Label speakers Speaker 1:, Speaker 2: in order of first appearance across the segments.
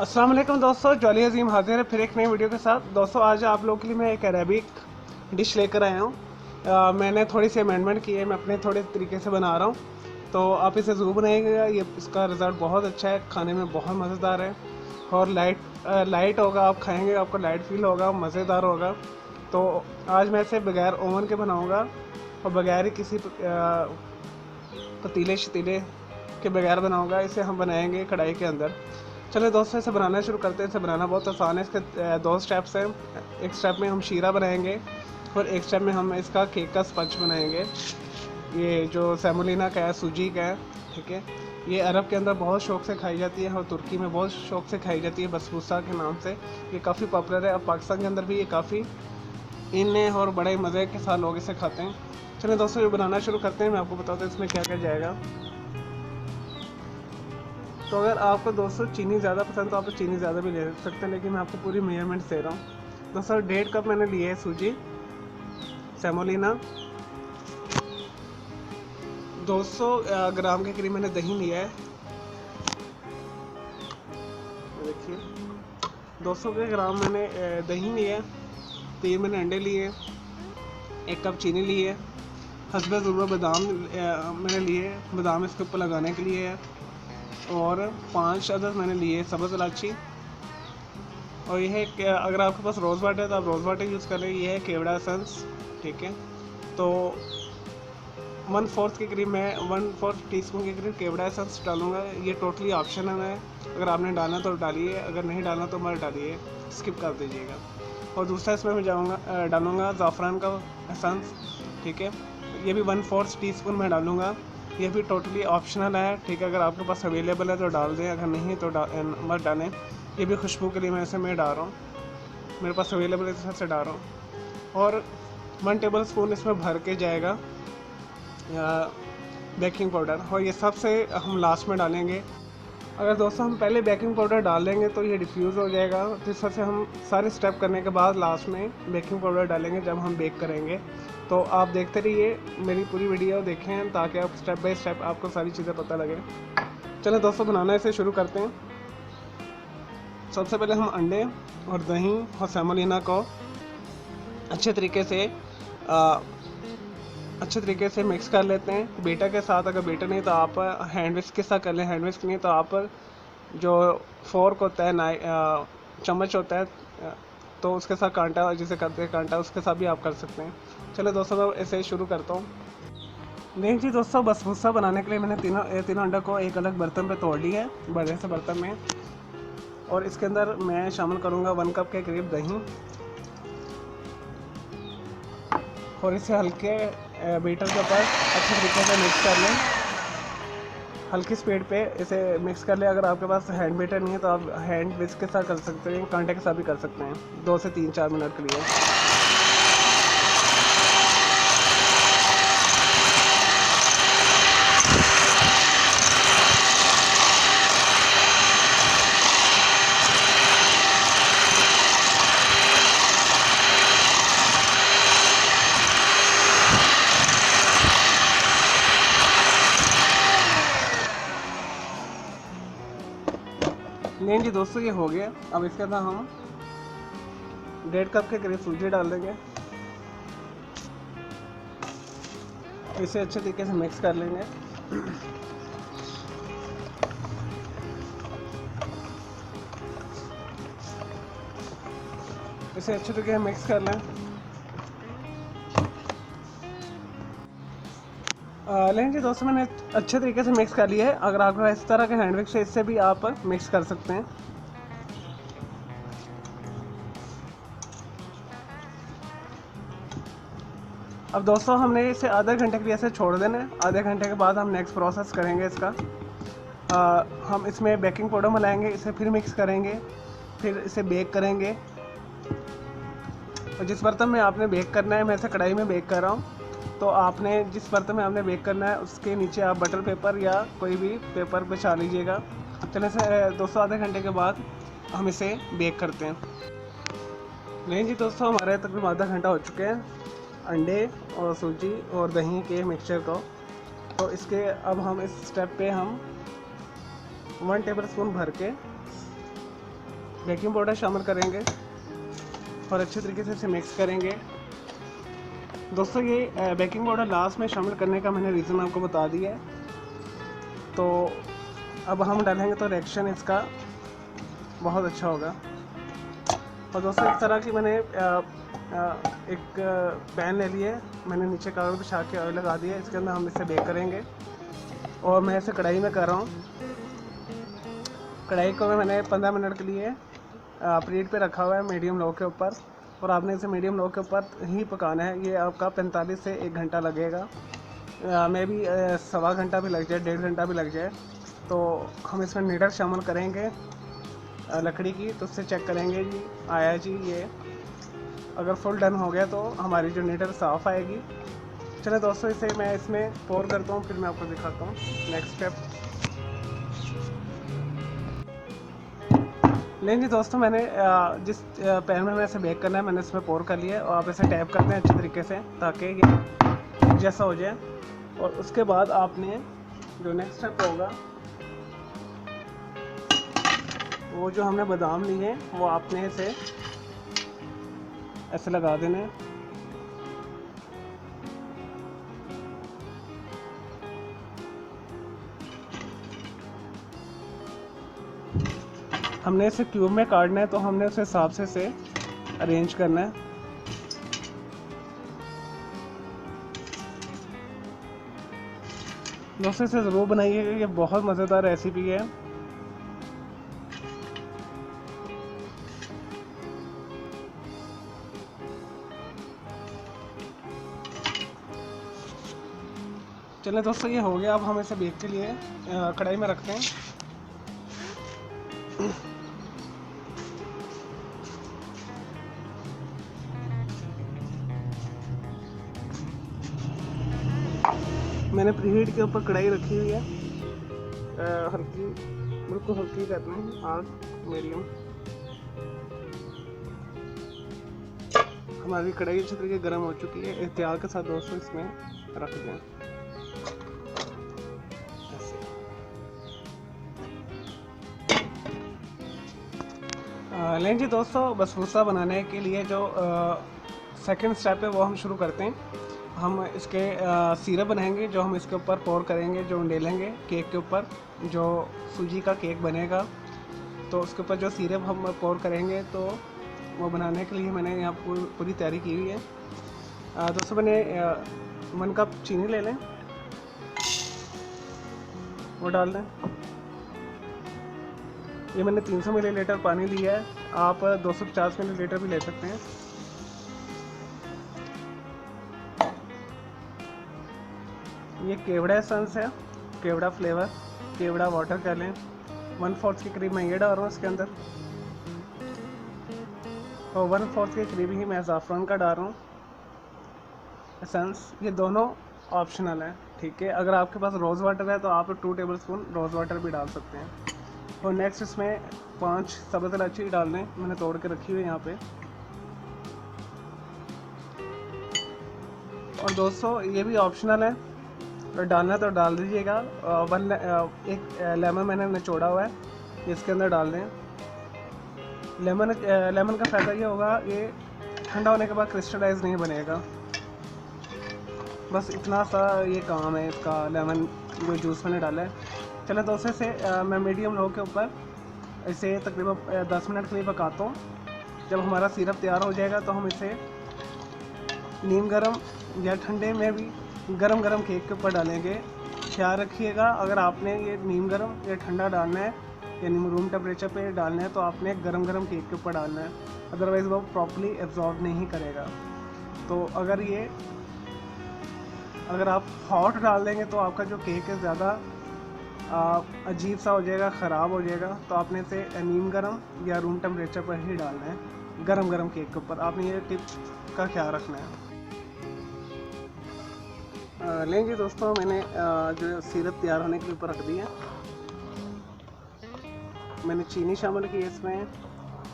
Speaker 1: अस्सलाम वालेकुम दोस्तों, जॉली अजीम हाजिर है फिर एक नई वीडियो के साथ। दोस्तों आज आप लोगों के लिए मैं एक अरेबिक डिश लेकर आया हूँ। मैंने थोड़ी सी अमेंडमेंट की है, मैं अपने थोड़े तरीके से बना रहा हूँ। तो आप इसे ज़रूर बनाइएगा, ये इसका रिज़ल्ट बहुत अच्छा है, खाने में बहुत मज़ेदार है और लाइट होगा। आप खाएँगे आपको लाइट फील होगा, मज़ेदार होगा। तो आज मैं इसे बगैर ओवन के बनाऊँगा और बगैर ही किसी पतीले शतीले के बगैर बनाऊँगा। इसे हम बनाएंगे कढ़ाई के अंदर। चलिए दोस्तों इसे बनाना शुरू करते हैं। इसे बनाना बहुत आसान है। इसके दो स्टेप्स हैं। एक स्टेप में हम शीरा बनाएंगे और एक स्टेप में हम इसका केक का स्पंज बनाएंगे। ये जो सेमोलिना का है, सूजी का है, ठीक है। ये अरब के अंदर बहुत शौक से खाई जाती है और तुर्की में बहुत शौक से खाई जाती है, बसबूसा के नाम से। ये काफ़ी पॉपुलर है। अब पाकिस्तान के अंदर भी ये काफ़ी इन है और बड़े मज़े के साथ लोग इसे खाते हैं। चलिए दोस्तों ये बनाना शुरू करते हैं। मैं आपको बताता हूँ इसमें क्या क्या जाएगा। तो अगर आपको दोस्तों चीनी ज़्यादा पसंद तो आप चीनी ज़्यादा भी ले सकते हैं, लेकिन मैं आपको पूरी मेजरमेंट दे रहा हूँ। दोस्तों 1.5 कप मैंने लिए है सूजी सेमोलिना। 200 ग्राम के करीब मैंने दही लिया है। देखिए 200 के ग्राम मैंने दही लिया है। 3 मैंने अंडे लिए, 1 कप चीनी ली है। हस्बे ज़रूरत बादाम मैंने लिए, बादाम इसके ऊपर लगाने के लिए है। और 5 अदद मैंने लिए सब्ज़ इलायची। और यह है अगर आपके पास रोज़ वाटर है तो आप रोज़ वाटर यूज़ करें। ये है केवड़ा एसेंस, ठीक है। तो 1/4 के करीब मैं 1/4 टीस्पून के करीब केवड़ा एसेंस डालूँगा। ये टोटली ऑप्शनल है, अगर आपने डालना तो डालिए, अगर नहीं डालना तो मत डालिए, स्किप कर दीजिएगा। और दूसरा इसमें मैं डालूँगा ज़ाफ़रान का एसेंस, ठीक है। ये भी 1/4 टीस्पून मैं डालूँगा। ये भी टोटली ऑप्शनल है, ठीक है। अगर आपके पास अवेलेबल है तो डाल दें, अगर नहीं तो मत डालें। ये भी खुशबू के लिए मैं डाल रहा हूँ, मेरे पास अवेलेबल है इस हिसाब से डाल रहा हूँ। और 1 टेबल स्पून इसमें भर के जाएगा बेकिंग पाउडर, और ये सबसे हम लास्ट में डालेंगे। अगर दोस्तों हम पहले बेकिंग पाउडर डाल देंगे तो ये डिफ्यूज़ हो जाएगा। तो इस तरह से हम सारे स्टेप करने के बाद लास्ट में बेकिंग पाउडर डालेंगे जब हम बेक करेंगे। तो आप देखते रहिए, मेरी पूरी वीडियो देखें ताकि आप स्टेप बाय स्टेप आपको सारी चीज़ें पता लगे। चलो दोस्तों बनाना इसे शुरू करते हैं। सबसे पहले हम अंडे और दही और सेमोलिना को अच्छे तरीके से मिक्स कर लेते हैं बीटर के साथ। अगर बीटर नहीं तो आप हैंड विस्क के साथ कर लें, हैंड विस्क नहीं तो आप जो फोर्क होता है, चम्मच होता है, तो उसके साथ कांटा, जिसे करते हैं कांटा, उसके साथ भी आप कर सकते हैं। चलो दोस्तों मैं इसे शुरू करता हूँ। नहीं जी दोस्तों, बसबूसा बनाने के लिए मैंने तीनों अंडे को एक अलग बर्तन पे तोड़ लिया है, बड़े से बर्तन में। और इसके अंदर मैं शामिल करूँगा 1 कप के करीब दही, और इसे हल्के बीटर के ऊपर अच्छे तरीके से मिक्स कर लें, हल्की स्पीड पे इसे मिक्स कर लें। अगर आपके पास हैंड बीटर नहीं है तो आप हैंड विस्क के साथ कर सकते हैं, कांटे के साथ भी कर सकते हैं, 2 से 3-4 मिनट के लिए। नहीं जी दोस्तों ये हो गया। अब इसके अंदर हम 1.5 कप के करीब सूजी डाल देंगे, इसे अच्छे तरीके से मिक्स कर लेंगे। इसे अच्छे तरीके से मिक्स कर लें। लेकिन जी दोस्तों मैंने अच्छे तरीके से मिक्स कर लिया है। अगर आपको इस तरह के हैंड विक्स है, इससे भी आप मिक्स कर सकते हैं। अब दोस्तों हमने इसे आधे घंटे के लिए ऐसे छोड़ देना है। आधे घंटे के बाद हम नेक्स्ट प्रोसेस करेंगे इसका। हम इसमें बेकिंग पाउडर मिलाएंगे, इसे फिर मिक्स करेंगे, फिर इसे बेक करेंगे। और जिस बर्तन में आपने बेक करना है, मैं इसे कढ़ाई में बेक कर रहा हूँ, तो आपने जिस बर्तन में आपने बेक करना है उसके नीचे आप बटर पेपर या कोई भी पेपर बिछा लीजिएगा। चलिए से दोस्तों आधे घंटे के बाद हम इसे बेक करते हैं। नहीं जी दोस्तों, हमारे तकरीबन आधा घंटा हो चुके हैं अंडे और सूजी और दही के मिक्सचर को। तो इसके अब हम इस स्टेप पे हम 1 टेबल स्पून भर के बेकिंग पाउडर शामिल करेंगे और अच्छे तरीके से इसे मिक्स करेंगे। दोस्तों ये बेकिंग पाउडर लास्ट में शामिल करने का मैंने रीज़न आपको बता दिया है। तो अब हम डालेंगे तो रिएक्शन इसका बहुत अच्छा होगा। और दोस्तों इस तरह की मैंने एक पैन ले लिया है, मैंने नीचे कागज़ बिछा के ऑयल लगा दिया है, इसके अंदर हम इसे बेक करेंगे। और मैं इसे कढ़ाई में कर रहा हूँ। कढ़ाई को मैंने 15 मिनट के लिए प्रीहीट पे रखा हुआ है मीडियम लो के ऊपर, और आपने इसे मीडियम लो के ऊपर ही पकाना है। ये आपका 45 से 1 घंटा लगेगा, मैं भी सवा घंटा भी लग जाए, 1.5 घंटा भी लग जाए। तो हम इसमें नीडर शामिल करेंगे लकड़ी की, तो उससे चेक करेंगे जी आया जी। ये अगर फुल डन हो गया तो हमारी जो नीडर साफ़ आएगी। चलो दोस्तों इसे मैं इसमें पोर करता हूँ, फिर मैं आपको दिखाता हूँ नेक्स्ट स्टेप। लेकिन जी दोस्तों मैंने जिस पैन में इसे बेक करना है मैंने इसमें पोर कर लिया है, और आप इसे टैप करते हैं अच्छे तरीके से ताकि ये जैसा हो जाए। और उसके बाद आपने जो नेक्स्ट स्टेप होगा, वो जो हमने बादाम लिए हैं वो आपने इसे ऐसे लगा देना है। हमने इसे क्यूब में काटना है, तो हमने उस हिसाब से इसे अरेंज करना है। दोस्तों इसे ज़रूर बनाइएगा, ये बहुत मज़ेदार रेसिपी है। चलिए दोस्तों ये हो गया। अब हम इसे बेक के लिए कढ़ाई में रखते हैं। मैंने प्रीहीट के ऊपर कढ़ाई रखी हुई है, हल्की, बिल्कुल हल्की करना है, आग मीडियम। हमारी कढ़ाई अच्छी तरीके गर्म हो चुकी है। एहतियात के साथ दोस्तों इसमें रख दें ऐसे। लेकिन जी दोस्तों बसबूसा बनाने के लिए जो सेकंड स्टेप है वो हम शुरू करते हैं। हम इसके सिरप बनाएंगे जो हम इसके ऊपर पोर करेंगे, जो डालेंगे केक के ऊपर, जो सूजी का केक बनेगा तो उसके ऊपर जो सिरप हम पोर करेंगे, तो वो बनाने के लिए मैंने यहाँ पूरी तैयारी की हुई है। दोस्तों मैंने 1 कप चीनी ले लें, वो डाल दें। ये मैंने 300 मिलीलीटर पानी लिया है, आप 250 मिलीलीटर भी ले सकते हैं। ये केवड़ा एसेंस है, केवड़ा फ्लेवर, केवड़ा वाटर कह लें। 1/4 के करीब मैं ये डाल रहा हूँ इसके अंदर, और 1/4 के करीब ही मैं ज़ाफ़रान का डाल रहा हूँ एसेंस। ये दोनों ऑप्शनल है, ठीक है। अगर आपके पास रोज़ वाटर है तो आप 2 टेबलस्पून रोज़ वाटर भी डाल सकते हैं। और नेक्स्ट इसमें 5 सब्ज़ इलायची डाल दें, मैंने तोड़ के रखी हुई है यहाँ पे। और दोस्तों ये भी ऑप्शनल है, डालना तो डाल दीजिएगा। एक लेमन मैंने निचोड़ा हुआ है, इसके अंदर डाल दें। लेमन का फ़ायदा ये होगा, ये ठंडा होने के बाद क्रिस्टलाइज नहीं बनेगा। बस इतना सा ये काम है इसका, लेमन जो जूस मैंने डाला है। चलो दोस्तों से मैं मीडियम लो के ऊपर इसे तकरीबन 10 मिनट के लिए पकाता हूँ। जब हमारा सिरप तैयार हो जाएगा तो हम इसे नीम गर्म या ठंडे में भी गरम केक के ऊपर डालेंगे। ख्याल रखिएगा, अगर आपने ये नीम गर्म या ठंडा डालना है यानी रूम टेम्परेचर पे डालना है तो आपने गरम केक के ऊपर डालना है, अदरवाइज़ वो प्रॉपर्ली एब्जॉर्ब नहीं करेगा। तो अगर आप हॉट डाल देंगे तो आपका जो केक है ज़्यादा अजीब सा हो जाएगा, ख़राब हो जाएगा। तो आपने इसे नीम गर्म या रूम टेम्परेचर पर ही डालना है, गरम केक के ऊपर। आपने ये टिप का ख्याल रखना है। लेंगे दोस्तों मैंने जो सिरप तैयार होने के लिए ऊपर रख दिया। मैंने चीनी शामिल की है, इसमें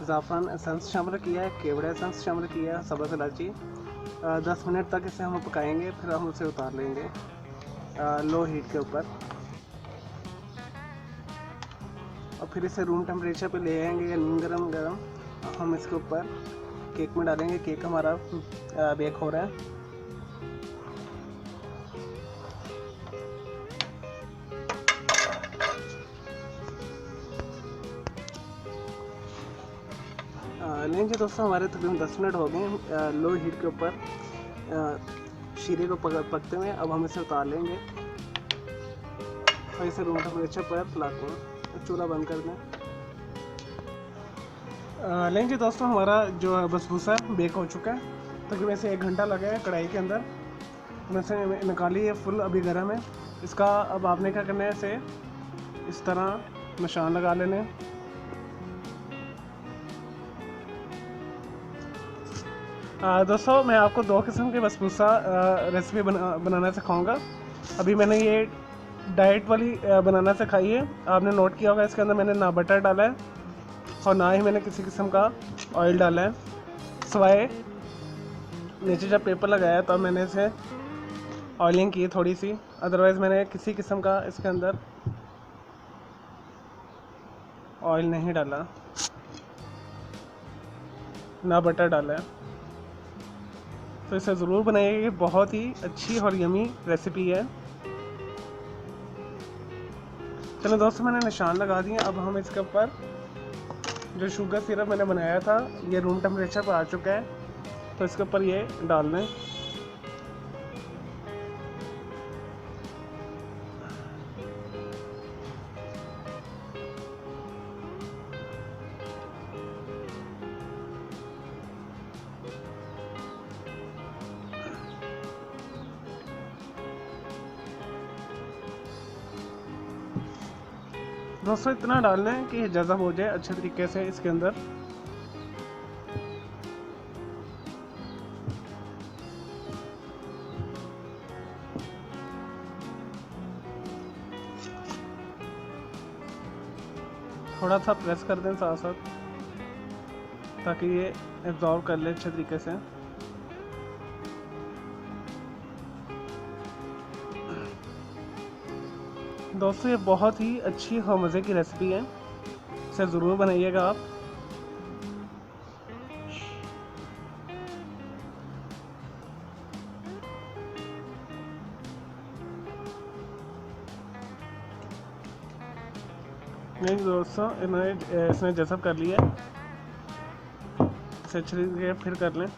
Speaker 1: ज़ाफ़रान एसेंस शामिल किया है, केवड़ा एसेंस शामिल किया है, सब्ज़ इलायची। 10 मिनट तक इसे हम पकाएंगे, फिर हम उसे उतार लेंगे लो हीट के ऊपर। और फिर इसे रूम टेम्परेचर पे ले आएंगे या नीम गरम गरम हम इसके ऊपर केक में डालेंगे। केक हमारा बेक हो रहा है। नहीं जी दोस्तों, हमारे तकरीबन 10 मिनट हो गए लो हीट के ऊपर शीरे को पकते हुए। अब हम इसे उतार लेंगे और इसे रूम टेम्परेचर पर फैलाते हैं। चूल्हा बंद कर दें। लेकिन जी दोस्तों, हमारा जो बसबूसा बेक हो चुका है। तकरीबन इसे 1 घंटा लगा है कढ़ाई के अंदर। मैं से निकाली है, फुल अभी गर्म है। इसका अब आपने क्या करना है, इसे इस तरह निशान लगा लेने हैं। दोस्तों, मैं आपको 2 किस्म के बसबूसा रेसिपी बनाना सिखाऊंगा। अभी मैंने ये डाइट वाली बनाना सिखाई है। आपने नोट किया होगा, इसके अंदर मैंने ना बटर डाला है और ना ही मैंने किसी किस्म का ऑयल डाला है। सिवाय नीचे जब पेपर लगाया तब मैंने इसे ऑयलिंग की थोड़ी सी। अदरवाइज़ मैंने किसी किस्म का इसके अंदर ऑयल नहीं डाला, ना बटर डाला है। तो इसे ज़रूर बनाइए, ये बहुत ही अच्छी और यमी रेसिपी है। चलो दोस्तों, मैंने निशान लगा दिए। अब हम इसके ऊपर जो शुगर सिरप मैंने बनाया था, ये रूम टेम्परेचर पर आ चुका है, तो इसके ऊपर ये डाल दें। दोस्तों, इतना डालना है कि जज़ब हो जाए अच्छे तरीके से इसके अंदर। थोड़ा सा प्रेस कर दें साथ साथ, ताकि ये एब्जॉर्ब कर ले अच्छे तरीके से। दोस्तों, ये बहुत ही अच्छी और मज़े की रेसिपी है, इसे ज़रूर बनाइएगा आप। नहीं दोस्तों, इसने जज़ब कर लिया, इसे अच्छी तरीके फिर कर लें।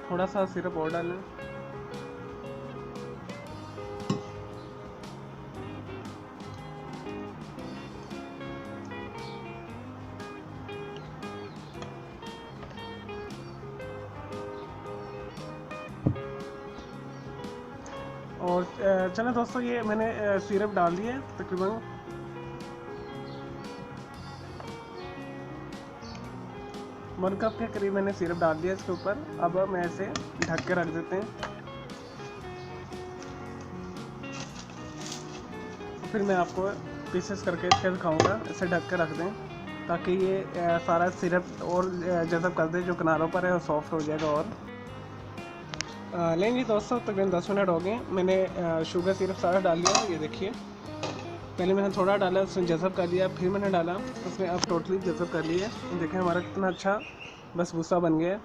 Speaker 1: थोड़ा सा सिरप और डालें। और चलें दोस्तों, ये मैंने सिरप डाल दिया तकरीबन 1 कप के करीब मैंने सिरप डाल दिया इसके ऊपर। अब मैं इसे ढक के रख देते हैं। फिर मैं आपको पीसेस करके इसके दिखाऊंगा। इसे ढक के रख दें ताकि ये सारा सिरप और जज़ब कर दे, जो किनारों पर है वो सॉफ्ट हो जाएगा। और लेंगे दोस्तों, तकरीबन 10 मिनट हो गए। मैंने शुगर सिरप सारा डाल लिया। ये देखिए, पहले मैंने थोड़ा डाला, उसने जज़ब कर लिया, फिर मैंने डाला, उसने अब टोटली जज़ब कर लिया। देखें हमारा कितना अच्छा बसबूसा बन गया।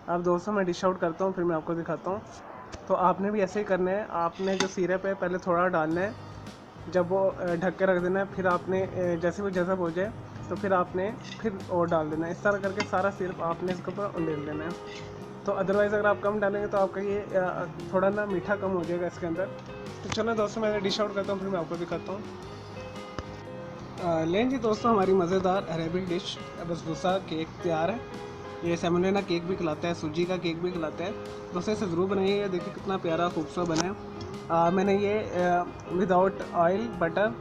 Speaker 1: अब दोस्तों, मैं डिश आउट करता हूँ, फिर मैं आपको दिखाता हूँ। तो आपने भी ऐसे ही करना है। आपने जो सिरप है पहले थोड़ा डालना है, जब वो ढक के रख देना है। फिर आपने जैसे वो जज़ब हो जाए तो फिर आपने फिर और डाल देना है। इस तरह करके सारा सिरप आपने इसके ऊपर उंडेल देना है। तो अदरवाइज़ अगर आप कम डालेंगे तो आपका ये थोड़ा ना मीठा कम हो जाएगा इसके अंदर। तो चलो दोस्तों, मैं डिश आउट करता हूँ, फिर मैं आपको दिखाता हूँ। लें जी दोस्तों, हमारी मज़ेदार अरेबिक डिश बसबूसा केक तैयार है। ये सेमोलिना केक भी खिलाता है, सूजी का केक भी खिलाता है। दोस्तों, इसे ज़रूर बनाइए। देखिए कितना प्यारा खूबसूरत बना है। मैंने ये विदाउट ऑयल, बटर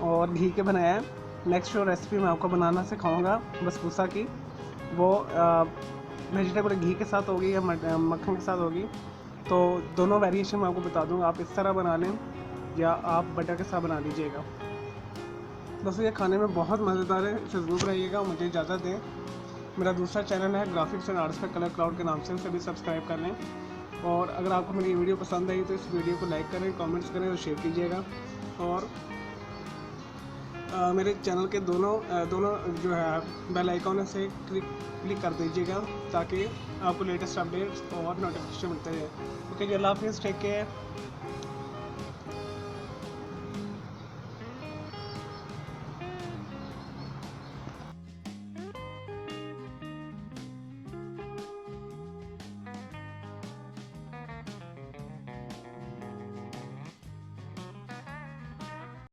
Speaker 1: और घी के बनाया है। नेक्स्ट जो रेसिपी मैं आपको बनाना सिखाऊंगा बसबूसा की, वो वेजिटेबल घी के साथ होगी या मक्खन के साथ होगी। तो दोनों वेरिएशन मैं आपको बता दूंगा। आप इस तरह बना लें या आप बटर के साथ बना लीजिएगा। दोस्तों, ये खाने में बहुत मज़ेदार है, इसे ज़रूर बनाइएगा। मुझे इजाज़त दें। मेरा दूसरा चैनल है ग्राफिक्स एंड आर्ट्स का कलर क्लाउड के नाम से, उसे भी सब्सक्राइब कर लें। और अगर आपको मेरी वीडियो पसंद आई तो इस वीडियो को लाइक करें, कमेंट्स करें और शेयर कीजिएगा। और मेरे चैनल के दोनों जो है बेल आइकॉन से क्लिक कर दीजिएगा ताकि आपको लेटेस्ट अपडेट्स और नोटिफिकेशन मिलते रहे। ओके जी, अल्लाह हाफिज़, टेक केयर।